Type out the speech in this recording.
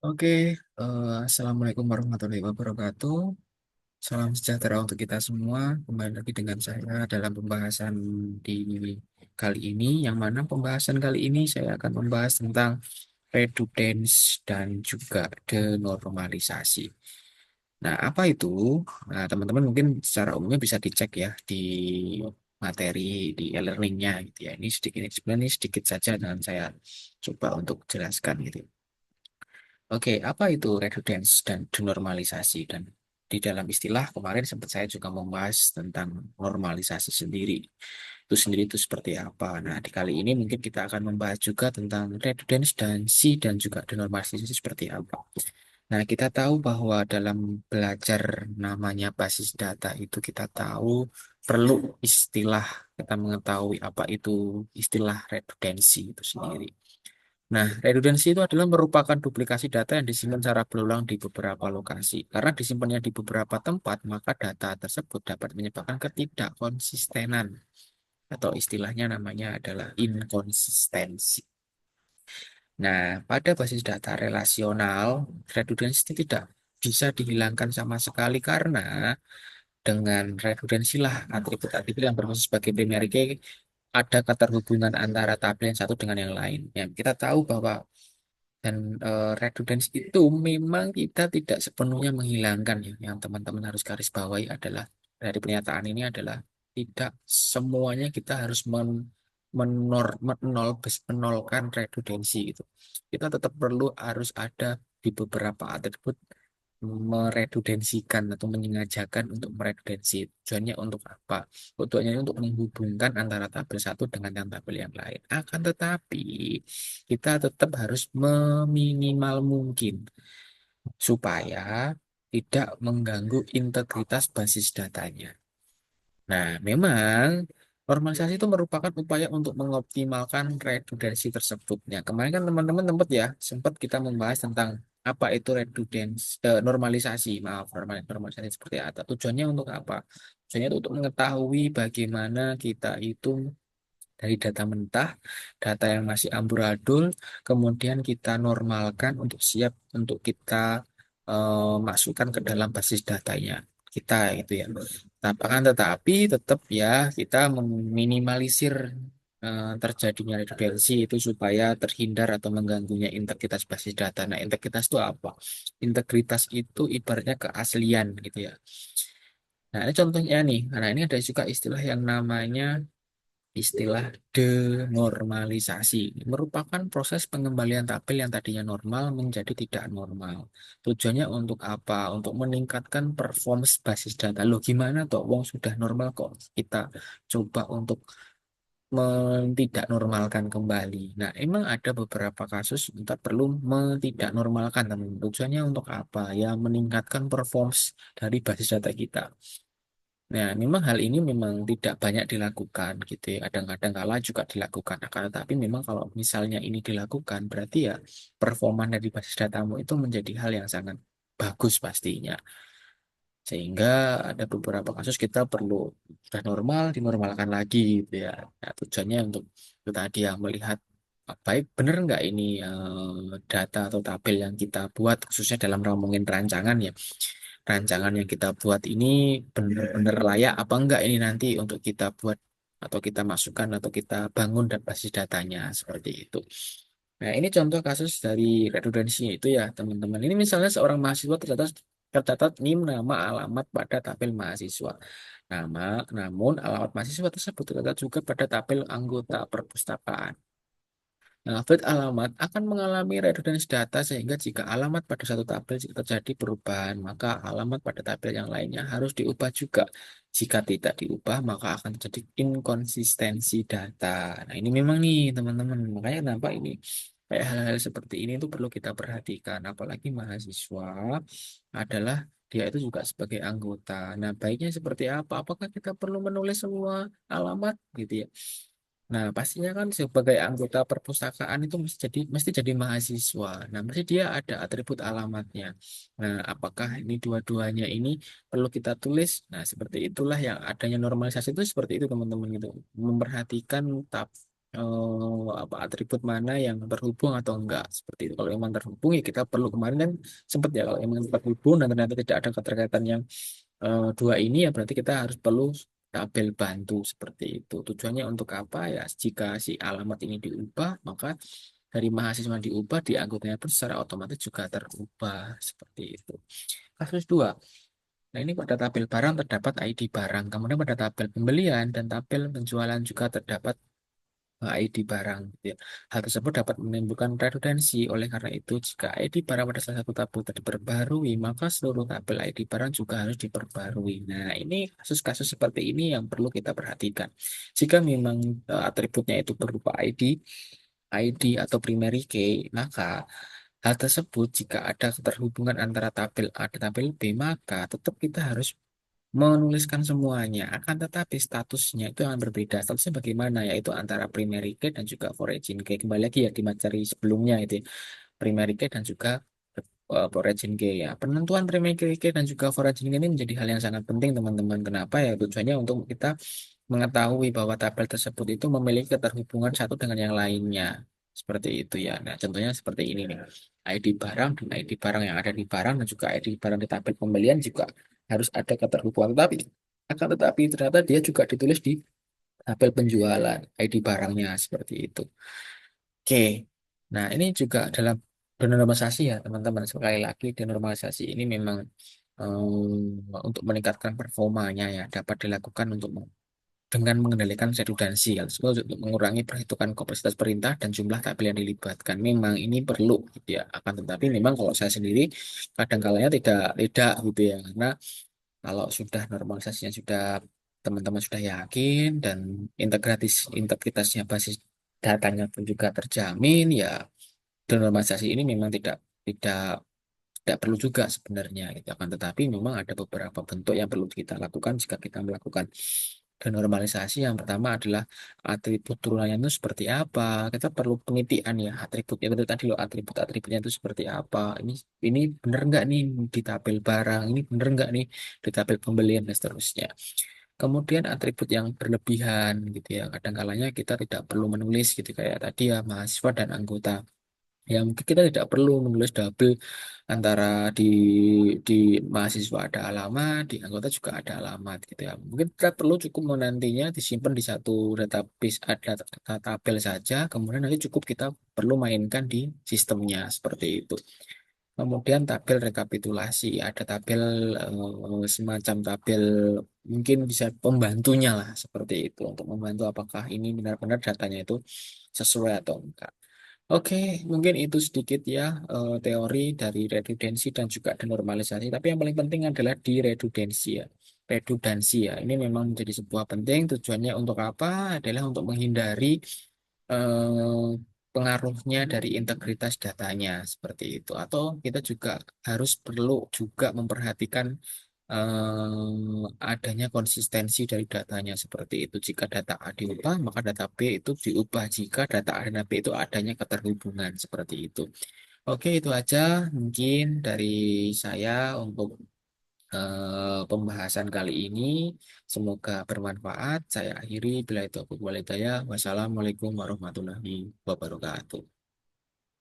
Oke, Assalamualaikum warahmatullahi wabarakatuh. Salam sejahtera untuk kita semua. Kembali lagi dengan saya dalam pembahasan di kali ini, yang mana pembahasan kali ini saya akan membahas tentang redundans dan juga denormalisasi. Nah, apa itu? Nah, teman-teman mungkin secara umumnya bisa dicek ya di materi di e-learningnya gitu ya. Ini sedikit, sebenarnya ini sedikit saja dan saya coba untuk jelaskan gitu. Oke, apa itu redundans dan denormalisasi? Dan di dalam istilah kemarin sempat saya juga membahas tentang normalisasi sendiri. Itu sendiri itu seperti apa? Nah, di kali ini mungkin kita akan membahas juga tentang redundans dan dan juga denormalisasi itu seperti apa. Nah, kita tahu bahwa dalam belajar namanya basis data itu kita tahu perlu istilah, kita mengetahui apa itu istilah redundancy itu sendiri. Nah, redundancy itu adalah merupakan duplikasi data yang disimpan secara berulang di beberapa lokasi. Karena disimpannya di beberapa tempat, maka data tersebut dapat menyebabkan ketidakkonsistenan atau istilahnya namanya adalah inkonsistensi. Nah, pada basis data relasional, redundansi tidak bisa dihilangkan sama sekali karena dengan redundansi lah atribut-atribut yang berfungsi sebagai primary key ada keterhubungan antara tabel yang satu dengan yang lain. Ya, kita tahu bahwa dan redundansi itu memang kita tidak sepenuhnya menghilangkan ya. Yang teman-teman harus garis bawahi adalah dari pernyataan ini adalah tidak semuanya kita harus menolkan redundansi itu. Kita tetap perlu harus ada di beberapa atribut meredundansikan atau menyengajakan untuk meredundansi. Tujuannya untuk apa? Tujuannya untuk menghubungkan antara tabel satu dengan yang tabel yang lain. Akan tetapi kita tetap harus meminimal mungkin supaya tidak mengganggu integritas basis datanya. Nah, memang normalisasi itu merupakan upaya untuk mengoptimalkan redundansi tersebut. Ya, kemarin kan teman-teman sempat kita membahas tentang apa itu normalisasi. Maaf, normalisasi seperti apa? Tujuannya untuk apa? Tujuannya itu untuk mengetahui bagaimana kita itu dari data mentah, data yang masih amburadul, kemudian kita normalkan untuk siap untuk kita masukkan ke dalam basis datanya kita itu ya. Akan tetapi tetap ya kita meminimalisir terjadinya redundansi itu supaya terhindar atau mengganggunya integritas basis data. Nah, integritas itu apa? Integritas itu ibaratnya keaslian gitu ya. Nah, ini contohnya nih. Nah, ini ada juga istilah yang namanya istilah denormalisasi merupakan proses pengembalian tabel yang tadinya normal menjadi tidak normal. Tujuannya untuk apa? Untuk meningkatkan performance basis data. Loh gimana toh? Wong sudah normal kok kita coba untuk tidak normalkan kembali. Nah, emang ada beberapa kasus kita perlu tidak normalkan, teman. Tujuannya untuk apa? Ya, meningkatkan performance dari basis data kita. Nah, memang hal ini memang tidak banyak dilakukan gitu ya. Kadang-kadang kala juga dilakukan. Akan tetapi memang kalau misalnya ini dilakukan, berarti ya performa dari basis datamu itu menjadi hal yang sangat bagus pastinya. Sehingga ada beberapa kasus kita perlu sudah normal, dinormalkan lagi gitu ya. Nah, tujuannya untuk itu tadi ya melihat baik benar nggak ini data atau tabel yang kita buat khususnya dalam ngomongin rancangan ya rancangan yang kita buat ini benar-benar layak apa enggak ini nanti untuk kita buat atau kita masukkan atau kita bangun dan basis datanya seperti itu. Nah, ini contoh kasus dari redundansi itu ya, teman-teman. Ini misalnya seorang mahasiswa tercatat NIM nama alamat pada tabel mahasiswa. Nama, namun alamat mahasiswa tersebut tercatat juga pada tabel anggota perpustakaan. Nah, field alamat akan mengalami redundansi data sehingga jika alamat pada satu tabel terjadi perubahan, maka alamat pada tabel yang lainnya harus diubah juga. Jika tidak diubah, maka akan terjadi inkonsistensi data. Nah, ini memang nih, teman-teman. Makanya kenapa ini kayak hal-hal seperti ini itu perlu kita perhatikan. Apalagi mahasiswa adalah dia itu juga sebagai anggota. Nah, baiknya seperti apa? Apakah kita perlu menulis semua alamat gitu ya? Nah, pastinya kan sebagai anggota perpustakaan itu mesti jadi mahasiswa. Nah, mesti dia ada atribut alamatnya. Nah, apakah ini dua-duanya ini perlu kita tulis? Nah, seperti itulah yang adanya normalisasi itu seperti itu, teman-teman gitu. Memperhatikan tab. apa atribut mana yang terhubung atau enggak seperti itu. Kalau memang terhubung ya kita perlu, kemarin kan sempat ya, kalau memang terhubung dan ternyata tidak ada keterkaitan yang dua ini, ya berarti kita harus perlu tabel bantu seperti itu. Tujuannya untuk apa ya? Jika si alamat ini diubah, maka dari mahasiswa diubah, di anggotanya pun secara otomatis juga terubah seperti itu. Kasus dua. Nah, ini pada tabel barang terdapat ID barang. Kemudian pada tabel pembelian dan tabel penjualan juga terdapat ID barang, gitu ya. Hal tersebut dapat menimbulkan redundansi. Oleh karena itu, jika ID barang pada salah satu tabel tidak diperbarui, maka seluruh tabel ID barang juga harus diperbarui. Nah, ini kasus-kasus seperti ini yang perlu kita perhatikan. Jika memang atributnya itu berupa ID atau primary key, maka hal tersebut jika ada keterhubungan antara tabel A dan tabel B, maka tetap kita harus menuliskan semuanya. Akan tetapi statusnya itu yang berbeda. Statusnya bagaimana? Yaitu antara primary key dan juga origin key. Kembali lagi ya di materi sebelumnya itu ya. Primary key dan juga origin key ya. Penentuan primary key dan juga origin key ini menjadi hal yang sangat penting teman-teman. Kenapa ya? Tujuannya untuk kita mengetahui bahwa tabel tersebut itu memiliki keterhubungan satu dengan yang lainnya. Seperti itu ya. Nah, contohnya seperti ini nih. ID barang dan ID barang yang ada di barang dan juga ID barang di tabel pembelian juga harus ada keterhubungan. Tapi akan tetapi ternyata dia juga ditulis di tabel penjualan ID barangnya seperti itu. Oke. Nah, ini juga dalam denormalisasi ya, teman-teman. Sekali lagi, denormalisasi ini memang untuk meningkatkan performanya ya, dapat dilakukan untuk dengan mengendalikan redundansi ya, tersebut untuk mengurangi perhitungan kompleksitas perintah dan jumlah tabel yang dilibatkan. Memang ini perlu gitu ya. Akan tetapi memang kalau saya sendiri kadang kalanya tidak gitu ya. Karena kalau sudah normalisasinya sudah teman-teman sudah yakin dan integritasnya basis datanya pun juga terjamin ya, normalisasi ini memang tidak tidak perlu juga sebenarnya gitu. Akan tetapi memang ada beberapa bentuk yang perlu kita lakukan jika kita melakukan denormalisasi. Yang pertama adalah atribut turunannya itu seperti apa. Kita perlu penelitian ya atributnya itu tadi loh, atribut-atributnya itu seperti apa. Ini bener nggak nih di tabel barang, ini bener nggak nih di tabel pembelian dan seterusnya. Kemudian atribut yang berlebihan gitu ya. Kadang kalanya kita tidak perlu menulis gitu kayak tadi ya, mahasiswa dan anggota. Ya mungkin kita tidak perlu menulis double antara di mahasiswa ada alamat, di anggota juga ada alamat gitu ya. Mungkin kita perlu cukup menantinya disimpan di satu database, ada tabel saja, kemudian nanti cukup kita perlu mainkan di sistemnya seperti itu. Kemudian tabel rekapitulasi, ada tabel semacam tabel mungkin bisa pembantunya lah seperti itu untuk membantu apakah ini benar-benar datanya itu sesuai atau enggak. Oke, mungkin itu sedikit ya teori dari redundansi dan juga denormalisasi. Tapi yang paling penting adalah di redundansi ya. Redundansi ya. Ini memang menjadi sebuah penting. Tujuannya untuk apa? Adalah untuk menghindari pengaruhnya dari integritas datanya seperti itu. Atau kita juga harus perlu juga memperhatikan adanya konsistensi dari datanya seperti itu. Jika data A diubah, maka data B itu diubah. Jika data A dan B itu adanya keterhubungan seperti itu. Oke, itu aja mungkin dari saya untuk pembahasan kali ini. Semoga bermanfaat. Saya akhiri bila itu aku boleh. Wassalamualaikum warahmatullahi wabarakatuh.